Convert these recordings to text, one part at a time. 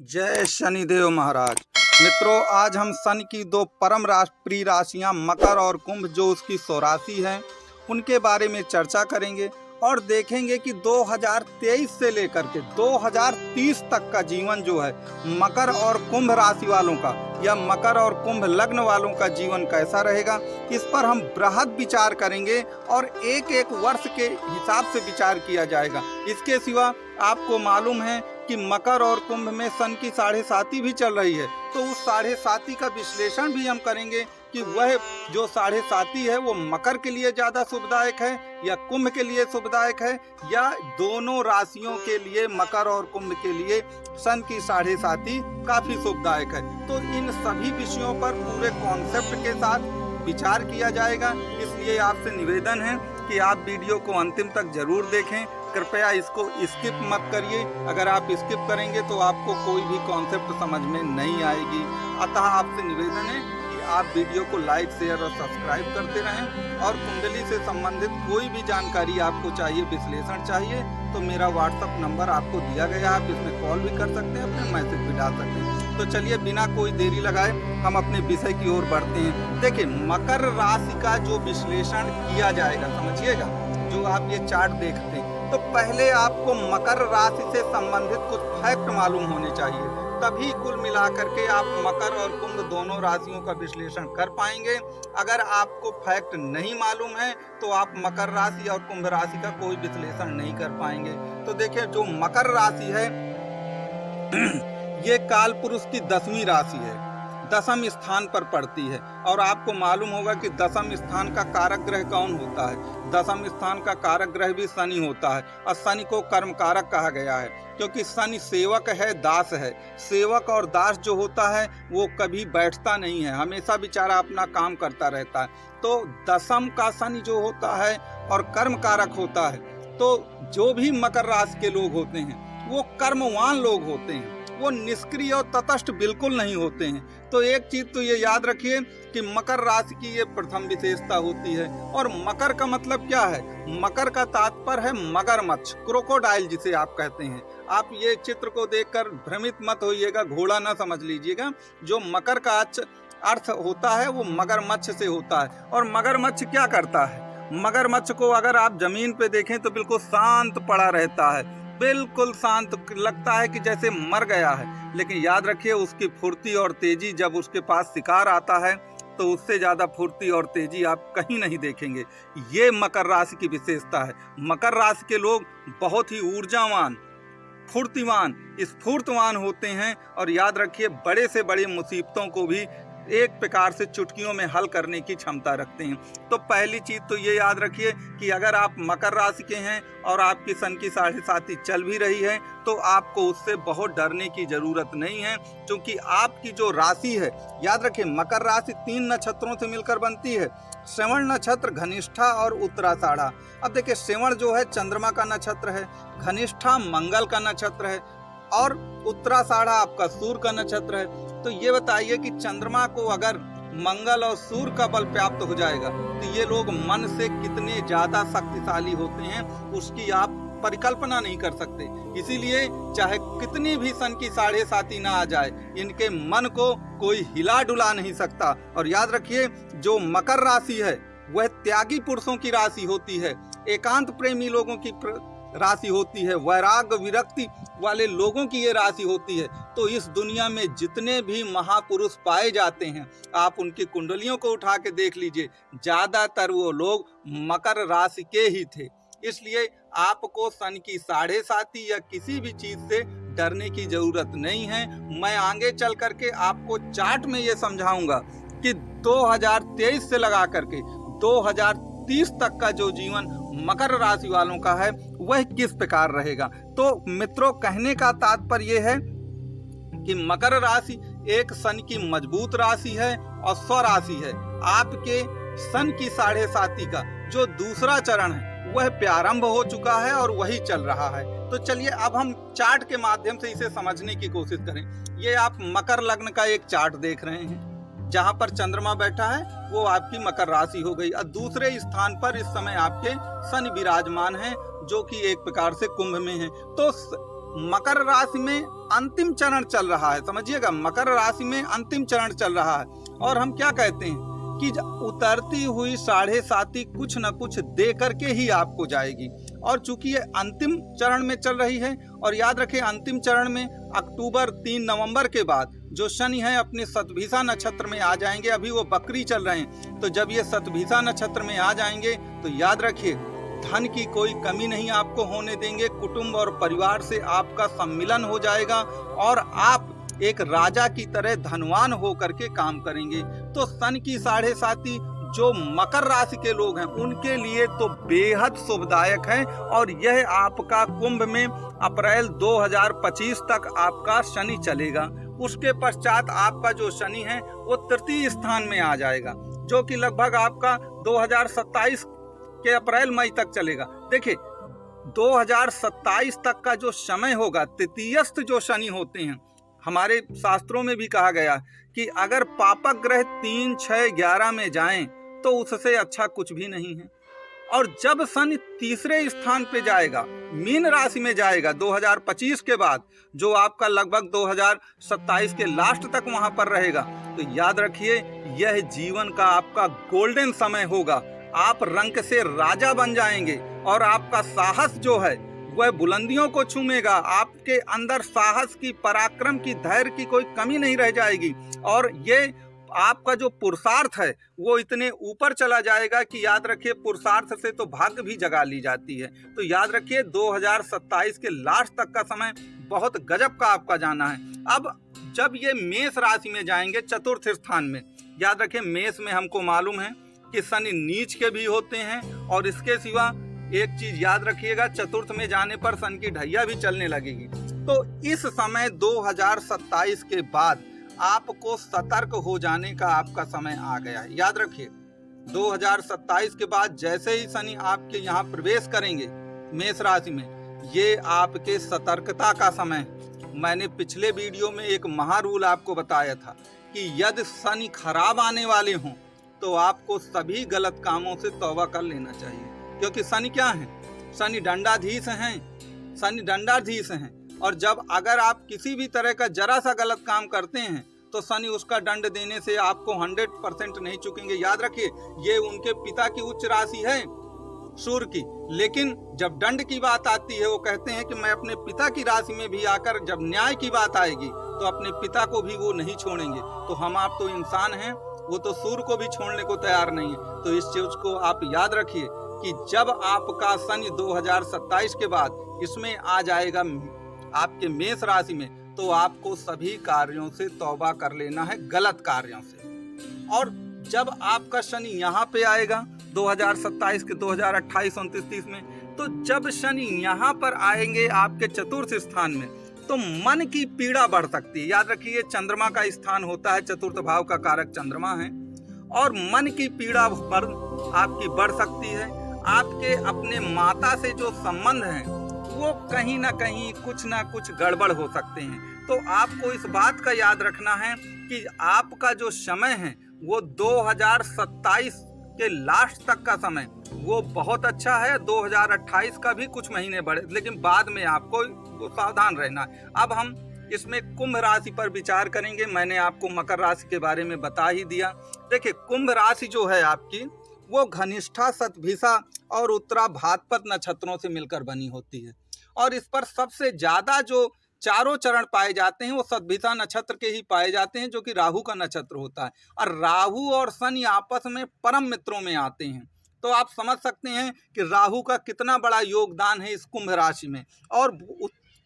जय शनिदेव महाराज। मित्रों, आज हम शनि की दो परम प्रिय राशियां मकर और कुंभ जो उसकी स्वराशि हैं उनके बारे में चर्चा करेंगे और देखेंगे कि 2023 से लेकर के 2030 तक का जीवन जो है मकर और कुंभ राशि वालों का या मकर और कुंभ लग्न वालों का जीवन कैसा रहेगा। इस पर हम बृहद विचार करेंगे और एक एक वर्ष के हिसाब से विचार किया जाएगा। इसके सिवा आपको मालूम है कि मकर और कुंभ में सन की 7.5 भी चल रही है, तो उस 7.5 का विश्लेषण भी हम करेंगे कि वह जो 7.5 है वो मकर के लिए ज़्यादा शुभदायक है या कुंभ के लिए शुभदायक है या दोनों राशियों के लिए मकर और कुंभ के लिए सन की 7.5 काफ़ी शुभदायक है। तो इन सभी विषयों पर पूरे कॉन्सेप्ट के साथ विचार किया जाएगा। इसलिए आपसे निवेदन है कि आप वीडियो को अंतिम तक जरूर देखें। कृपया इसको स्किप मत करिए। अगर आप स्किप करेंगे तो आपको कोई भी कॉन्सेप्ट समझ में नहीं आएगी। अतः आपसे निवेदन है कि आप वीडियो को लाइक, शेयर और सब्सक्राइब करते रहें। और कुंडली से संबंधित कोई भी जानकारी आपको चाहिए, विश्लेषण चाहिए, तो मेरा व्हाट्सएप नंबर आपको दिया गया है। आप इसमें कॉल भी कर सकते हैं, अपने मैसेज भी डाल सकते हैं। तो चलिए बिना कोई देरी लगाए हम अपने विषय की ओर बढ़ते हैं। देखिए, मकर राशि का जो विश्लेषण किया जाएगा, समझिएगा, जो आप ये चार्ट देखते हैं, तो पहले आपको मकर राशि से संबंधित कुछ फैक्ट मालूम होने चाहिए, तभी कुल मिलाकर के आप मकर और कुंभ दोनों राशियों का विश्लेषण कर पाएंगे। अगर आपको फैक्ट नहीं मालूम है तो आप मकर राशि और कुंभ राशि का कोई विश्लेषण नहीं कर पाएंगे। तो देखिए, जो मकर राशि है ये काल पुरुष की 10वीं राशि है, 10वें स्थान पर पड़ती है। और आपको मालूम होगा कि 10वें स्थान का कारक ग्रह कौन होता है। 10वें स्थान का कारक ग्रह भी शनि होता है और शनि को कर्म कारक कहा गया है, क्योंकि शनि सेवक है, दास है। सेवक और दास जो होता है वो कभी बैठता नहीं है, हमेशा बेचारा अपना काम करता रहता है। तो 10वीं का शनि जो होता है और कर्म कारक होता है, तो जो भी मकर राशि के लोग होते हैं वो कर्मवान लोग होते हैं, वो निष्क्रिय और तटस्थ बिल्कुल नहीं होते हैं। तो एक चीज तो ये याद रखिए कि मकर राशि की ये प्रथम विशेषता होती है। और मकर का मतलब क्या है? मकर का तात्पर्य है मगरमच्छ, क्रोकोडाइल जिसे आप कहते हैं। आप ये चित्र को देखकर भ्रमित मत होइएगा, घोड़ा ना समझ लीजिएगा। जो मकर का अर्थ होता है वो मगरमच्छ से होता है। और मगरमच्छ क्या करता है? मगरमच्छ को अगर आप जमीन पे देखें तो बिल्कुल शांत पड़ा रहता है, बिल्कुल शांत, लगता है कि जैसे मर गया है। लेकिन याद रखिए, उसकी फुर्ती और तेजी, जब उसके पास शिकार आता है तो उससे ज्यादा फुर्ती और तेजी आप कहीं नहीं देखेंगे। ये मकर राशि की विशेषता है। मकर राशि के लोग बहुत ही ऊर्जावान, फुर्तीवान, स्फूर्तवान होते हैं। और याद रखिए, बड़े से बड़ी मुसीबतों को भी एक प्रकार से चुटकियों में हल करने की क्षमता रखते हैं। तो पहली चीज तो ये याद रखिए कि अगर आप मकर राशि के हैं और आपकी सन की 7.5 चल भी रही है तो आपको उससे बहुत डरने की जरूरत नहीं है, क्योंकि आपकी जो राशि है, याद रखिए मकर राशि 3 नक्षत्रों से मिलकर बनती है। श्रवण नक्षत्र, घनिष्ठा और उत्तराषाढ़ा। अब देखिए, श्रवण जो है चंद्रमा का नक्षत्र है, घनिष्ठा मंगल का नक्षत्र है और उत्तराषाढ़ा आपका सूर्य का नक्षत्र है। तो ये बताइए कि चंद्रमा को अगर मंगल और सूर्य का बल प्राप्त हो जाएगा तो ये लोग मन से कितने ज्यादा शक्तिशाली होते हैं उसकी आप परिकल्पना नहीं कर सकते। इसीलिए चाहे कितनी भी सन की 7.5 ना आ जाए, इनके मन को कोई हिला डुला नहीं सकता। और याद रखिए, जो मकर राशि है वह त्यागी पुरुषों की राशि होती है, एकांत प्रेमी लोगों की राशि होती है, वैराग्य विरक्ति वाले लोगों की ये राशि होती है। तो इस दुनिया में जितने भी महापुरुष पाए जाते हैं, आप उनकी कुंडलियों को उठा के देख लीजिए, ज्यादातर वो लोग मकर राशि के ही थे। इसलिए आपको सन की 7.5 या किसी भी चीज से डरने की जरूरत नहीं है। मैं आगे चल करके आपको चार्ट में ये समझाऊंगा कि 2023 से लगा करके 2030 तक का जो जीवन मकर राशि वालों का है वह किस प्रकार रहेगा। तो मित्रों, कहने का तात्पर्य यह है कि मकर राशि एक सन की मजबूत राशि है और स्वराशि है। आपके सन की 7.5 का जो दूसरा चरण है वह प्रारंभ हो चुका है और वही चल रहा है। तो चलिए अब हम चार्ट के माध्यम से इसे समझने की कोशिश करें। ये आप मकर लग्न का एक चार्ट देख रहे हैं, जहां पर चंद्रमा बैठा है वो आपकी मकर राशि हो गई। और दूसरे स्थान पर इस समय आपके शनि विराजमान हैं, जो कि एक प्रकार से कुंभ में है। तो मकर राशि में अंतिम चरण चल रहा है, समझिएगा, मकर राशि में अंतिम चरण चल रहा है। और हम क्या कहते हैं कि उतरती हुई 7.5 कुछ न कुछ दे करके ही आपको जाएगी। और चूंकि ये अंतिम चरण में चल रही है, और याद रखें अंतिम चरण में अक्टूबर 3 नवंबर के बाद जो शनि है अपने शतभिषा नक्षत्र में आ जाएंगे। अभी वो बकरी चल रहे हैं, तो जब ये शतभिषा नक्षत्र में आ जाएंगे तो याद रखिए धन की कोई कमी नहीं आपको होने देंगे। कुटुंब और परिवार से आपका सम्मिलन हो जाएगा और आप एक राजा की तरह धनवान होकर के काम करेंगे। तो सन की 7.5 जो मकर राशि के लोग हैं उनके लिए तो बेहद शुभदायक है। और यह आपका कुंभ में अप्रैल 2025 तक आपका शनि चलेगा। उसके पश्चात आपका जो शनि है वो तृतीय स्थान में आ जाएगा, जो कि लगभग आपका 2027 के अप्रैल मई तक चलेगा। देखिए 2027 तक का जो समय होगा, तृतीयस्थ जो शनि होते हैं, हमारे शास्त्रों में भी कहा गया कि अगर पापक ग्रह 3, 6, 11 में जाएं तो उससे अच्छा कुछ भी नहीं है। और जब शनि तीसरे स्थान पे जाएगा, मीन राशि में जाएगा 2025 के बाद, जो आपका लगभग 2027 के लास्ट तक वहां पर रहेगा, तो याद रखिए यह जीवन का आपका गोल्डन समय होगा। आप रंक से राजा बन जाएंगे और आपका साहस जो है वह बुलंदियों को छूमेगा। आपके अंदर साहस की, पराक्रम की, धैर्य की कोई कमी नहीं रह जाएगी। और ये आपका जो पुरुषार्थ है वो इतने ऊपर चला जाएगा कि याद रखिए पुरुषार्थ से तो भाग्य भी जगा ली जाती है। तो याद रखिए 2027 के लास्ट तक का समय बहुत गजब का आपका जाना है। अब जब ये मेष राशि में जाएंगे चतुर्थ स्थान में, याद रखिए मेष में हमको मालूम है कि शनि नीच के भी होते हैं। और इसके सिवा एक चीज याद रखिएगा, चतुर्थ में जाने पर शनि की ढैया भी चलने लगेगी। तो इस समय 2027 के बाद आपको सतर्क हो जाने का आपका समय आ गया है। याद रखिए 2027 के बाद जैसे ही शनि आपके यहाँ प्रवेश करेंगे मेष राशि में, ये आपके सतर्कता का समय। मैंने पिछले वीडियो में एक महारूल आपको बताया था कि यदि शनि खराब आने वाले हों तो आपको सभी गलत कामों से तौबा कर लेना चाहिए। क्योंकि शनि क्या है? शनि दंडाधीश हैं, शनि दंडाधीश हैं। और जब अगर आप किसी भी तरह का जरा सा गलत काम करते हैं तो शनि उसका दंड देने से आपको 100% नहीं चुकेंगे। याद रखिए ये उनके पिता की उच्च राशि है सूर्य की, लेकिन जब दंड की बात आती है वो कहते हैं कि मैं अपने पिता की राशि में भी आकर, जब न्याय की बात आएगी तो अपने पिता को भी वो नहीं छोड़ेंगे। तो हम आप तो इंसान हैं, वो तो सूर्य को भी छोड़ने को तैयार नहीं है। तो इस चीज को आप याद रखिए कि जब आपका शनि 2027 के बाद इसमें आ जाएगा आपके मेष राशि में, तो आपको सभी कार्यों से तौबा कर लेना है, गलत कार्यों से। और जब आपका शनि यहाँ पे आएगा 2027 के 2028, 29, 30 में, तो जब शनि यहाँ पर आएंगे आपके चतुर्थ स्थान में, तो मन की पीड़ा बढ़ सकती है। याद रखिए चंद्रमा का स्थान होता है, चतुर्थ भाव का कारक चंद्रमा है, और मन की पीड़ा आपकी बढ़ सकती है। आपके अपने माता से जो संबंध हैं वो कहीं ना कहीं कुछ ना कुछ गड़बड़ हो सकते हैं। तो आपको इस बात का याद रखना है कि आपका जो समय है वो 2027 के लास्ट तक का समय वो बहुत अच्छा है। 2028 का भी कुछ महीने बढ़े, लेकिन बाद में आपको सावधान रहना है। अब हम इसमें कुंभ राशि पर विचार करेंगे। मैंने आपको मकर राशि के बारे में बता ही दिया। देखिए कुंभ राशि जो है आपकी वो घनिष्ठा, शतभिषा और उत्तरा भाद्रपद नक्षत्रों से मिलकर बनी होती है। और इस पर सबसे ज्यादा जो चारों चरण पाए जाते हैं वो शतभिषा नक्षत्र के ही पाए जाते हैं, जो कि राहु का नक्षत्र होता है। और राहु और शनि आपस में परम मित्रों में आते हैं। तो आप समझ सकते हैं कि राहु का कितना बड़ा योगदान है इस कुंभ राशि में। और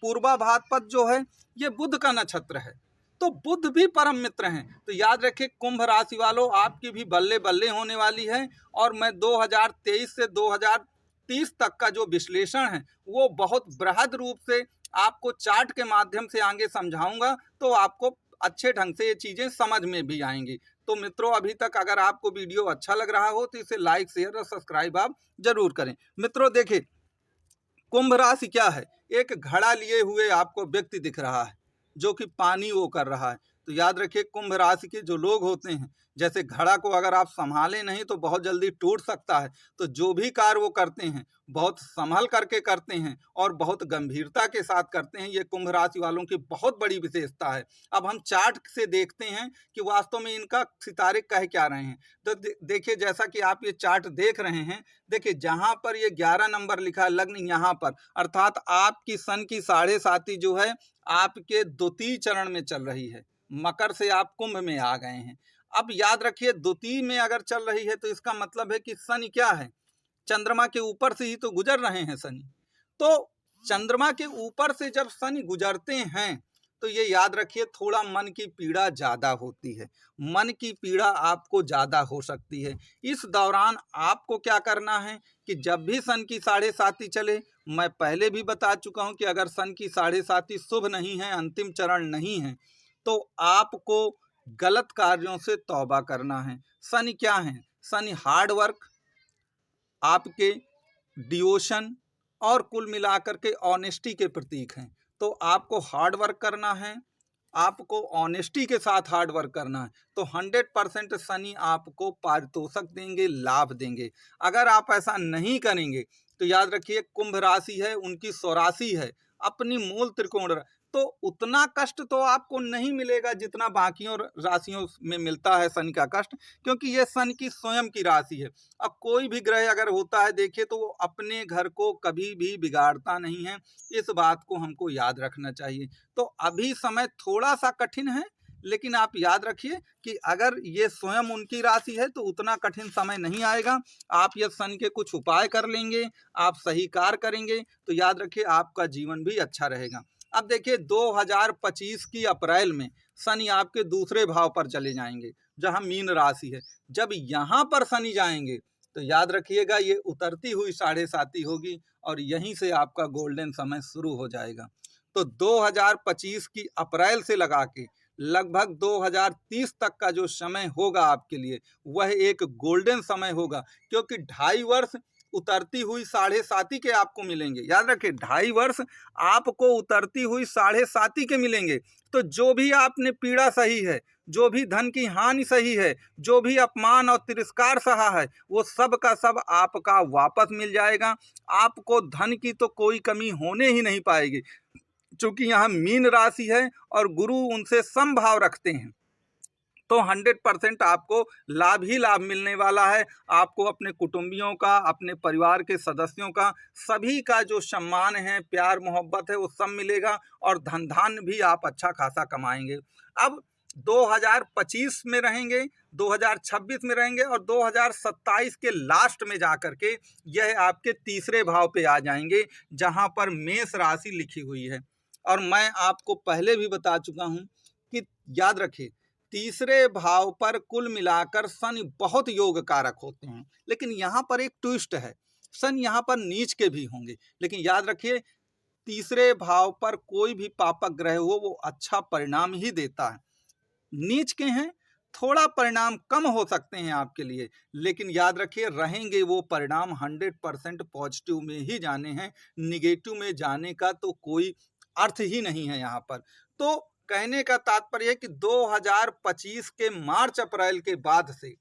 पूर्वा भाद्रपद जो है ये बुध का नक्षत्र है, तो बुध भी परम मित्र हैं। तो याद रखिए कुंभ राशि वालों, आपकी भी बल्ले बल्ले होने वाली है। और मैं 2023 से 2030 तक का जो विश्लेषण है वो बहुत बृहद रूप से आपको चार्ट के माध्यम से आगे समझाऊंगा, तो आपको अच्छे ढंग से ये चीजें समझ में भी आएंगी। तो मित्रों अभी तक अगर आपको वीडियो अच्छा लग रहा हो तो इसे लाइक, शेयर और सब्सक्राइब आप जरूर करें। मित्रों देखिए कुंभ राशि क्या है, एक घड़ा लिए हुए आपको व्यक्ति दिख रहा है जो कि पानी वो कर रहा है। तो याद रखिए कुंभ राशि के जो लोग होते हैं, जैसे घड़ा को अगर आप संभाले नहीं तो बहुत जल्दी टूट सकता है। तो जो भी कार्य वो करते हैं बहुत संभल करके करते हैं और बहुत गंभीरता के साथ करते हैं। ये कुंभ राशि वालों की बहुत बड़ी विशेषता है। अब हम चार्ट से देखते हैं कि वास्तव में इनका सितारे कह क्या रहे हैं। तो देखिए, जैसा कि आप ये चार्ट देख रहे हैं, देखिए जहां पर ये 11 नंबर लिखा है लग्न, यहाँ पर अर्थात आपकी सन की 7.5 जो है आपके द्वितीय चरण में चल रही है। मकर से आप कुंभ में आ गए हैं। अब याद रखिए, द्वितीय में अगर चल रही है तो इसका मतलब है कि शनि क्या है, चंद्रमा के ऊपर से ही तो गुजर रहे हैं शनि। तो चंद्रमा के ऊपर से जब शनि गुजरते हैं तो ये याद रखिए थोड़ा मन की पीड़ा ज्यादा होती है। मन की पीड़ा आपको ज्यादा हो सकती है। इस दौरान आपको क्या करना है कि जब भी सन की 7.5 चले, मैं पहले भी बता चुका हूं कि अगर सन की 7.5 शुभ नहीं है, अंतिम चरण नहीं है, तो आपको गलत कार्यों से तौबा करना है। शनि क्या है? शनि हार्ड वर्क, आपके डिवोशन और कुल मिलाकर के ऑनेस्टी के प्रतीक हैं। तो आपको हार्ड वर्क करना है, आपको ऑनेस्टी के साथ हार्ड वर्क करना है। तो 100% शनि आपको पारितोषिक देंगे, लाभ देंगे। अगर आप ऐसा नहीं करेंगे तो याद रखिए कुंभ राशि है, उनकी स्वराशि है, अपनी मूल त्रिकोण, तो उतना कष्ट तो आपको नहीं मिलेगा जितना बाकियों राशियों में मिलता है शनि का कष्ट, क्योंकि ये शनि की स्वयं की राशि है। अब कोई भी ग्रह अगर होता है देखिए तो वो अपने घर को कभी भी बिगाड़ता नहीं है। इस बात को हमको याद रखना चाहिए। तो अभी समय थोड़ा सा कठिन है, लेकिन आप याद रखिए कि अगर ये स्वयं उनकी राशि है तो उतना कठिन समय नहीं आएगा। आप ये शनि के कुछ उपाय कर लेंगे, आप सही कार्य करेंगे तो याद रखिए आपका जीवन भी अच्छा रहेगा। अब देखिए 2025 की अप्रैल में शनि आपके दूसरे भाव पर चले जाएंगे जहां मीन राशि है। जब यहाँ पर शनि जाएंगे तो याद रखिएगा ये उतरती हुई 7.5 होगी और यहीं से आपका गोल्डन समय शुरू हो जाएगा। तो 2025 की अप्रैल से लगा के लगभग 2030 तक का जो समय होगा आपके लिए वह एक गोल्डन समय होगा, क्योंकि 2.5 वर्ष उतरती हुई 7.5 के आपको मिलेंगे। याद रखिए 2.5 वर्ष आपको उतरती हुई 7.5 के मिलेंगे। तो जो भी आपने पीड़ा सही है, जो भी धन की हानि सही है, जो भी अपमान और तिरस्कार सहा है, वो सब का सब आपका वापस मिल जाएगा। आपको धन की तो कोई कमी होने ही नहीं पाएगी, चूंकि यहाँ मीन राशि है और गुरु उनसे समभाव रखते हैं। तो 100% आपको लाभ ही लाभ मिलने वाला है। आपको अपने कुटुंबियों का, अपने परिवार के सदस्यों का, सभी का जो सम्मान है, प्यार मोहब्बत है, वो सब मिलेगा और धन धान भी आप अच्छा खासा कमाएंगे। अब 2025 में रहेंगे, 2026 में रहेंगे और 2027 के लास्ट में जाकर के यह आपके तीसरे भाव पे आ जाएंगे जहां पर मेष राशि लिखी हुई है। और मैं आपको पहले भी बता चुका हूं कि याद रखिए तीसरे भाव पर कुल मिलाकर शनि बहुत योग कारक होते हैं, लेकिन यहाँ पर एक ट्विस्ट है, शनि यहाँ पर नीच के भी होंगे। लेकिन याद रखिए तीसरे भाव पर कोई भी पापक ग्रह हो वो अच्छा परिणाम ही देता है। नीच के हैं, थोड़ा परिणाम कम हो सकते हैं आपके लिए, लेकिन याद रखिए रहेंगे वो परिणाम 100% पॉजिटिव में ही जाने हैं। निगेटिव में जाने का तो कोई अर्थ ही नहीं है यहाँ पर। तो कहने का तात्पर्य है कि 2025 के मार्च अप्रैल के बाद से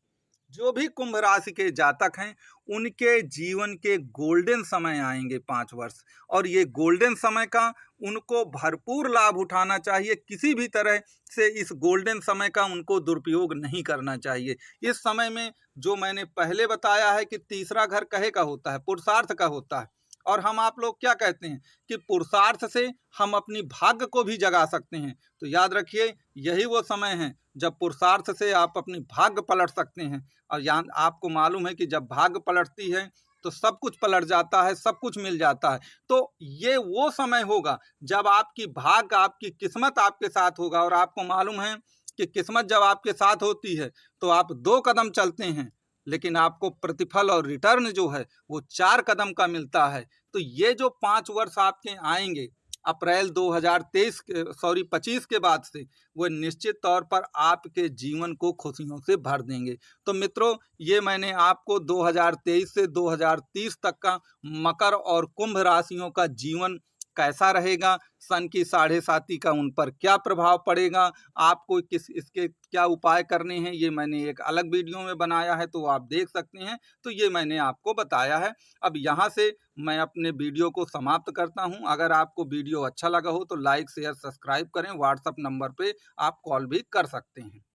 जो भी कुंभ राशि के जातक हैं उनके जीवन के गोल्डन समय आएंगे 5 वर्ष, और ये गोल्डन समय का उनको भरपूर लाभ उठाना चाहिए। किसी भी तरह से इस गोल्डन समय का उनको दुरुपयोग नहीं करना चाहिए। इस समय में जो मैंने पहले बताया है कि तीसरा घर कहे का होता है, पुरुषार्थ का होता है, और हम आप लोग क्या कहते हैं कि पुरुषार्थ से हम अपनी भाग्य को भी जगा सकते हैं। तो याद रखिए यही वो समय है जब पुरुषार्थ से आप अपनी भाग्य पलट सकते हैं। और यहाँ आपको मालूम है कि जब भाग्य पलटती है तो सब कुछ पलट जाता है, सब कुछ मिल जाता है। तो ये वो समय होगा जब आपकी भाग्य, आपकी किस्मत आपके साथ होगा। और आपको मालूम है कि किस्मत जब आपके साथ होती है तो आप 2 कदम चलते हैं, लेकिन आपको प्रतिफल और रिटर्न जो है वो 4 कदम का मिलता है। तो ये जो 5 वर्ष आपके आएंगे अप्रैल 25 के बाद से, वो निश्चित तौर पर आपके जीवन को खुशियों से भर देंगे। तो मित्रों, ये मैंने आपको 2023 से 2030 तक का मकर और कुंभ राशियों का जीवन कैसा रहेगा, सन की साढ़े साती का उन पर क्या प्रभाव पड़ेगा, आपको इसके क्या उपाय करने हैं, ये मैंने एक अलग वीडियो में बनाया है, तो आप देख सकते हैं। तो ये मैंने आपको बताया है। अब यहाँ से मैं अपने वीडियो को समाप्त करता हूँ। अगर आपको वीडियो अच्छा लगा हो तो लाइक शेयर सब्सक्राइब करें। व्हाट्सएप नंबर पे आप कॉल भी कर सकते हैं।